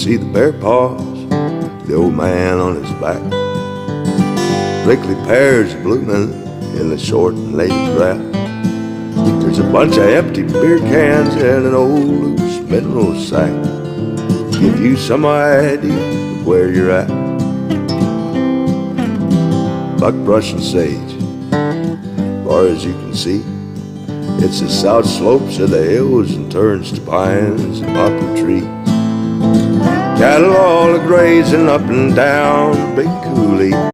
see the bear paws, the old man on his back. Prickly pears blooming in the short and lady grass. There's a bunch of empty beer cans and an old loose mineral sack. Give you some idea of where you're at. Buckbrush and sage, far as you can see, it's the south slopes of the hills and turns to pines and poplar trees. Cattle all a grazing up and down Big Coulee.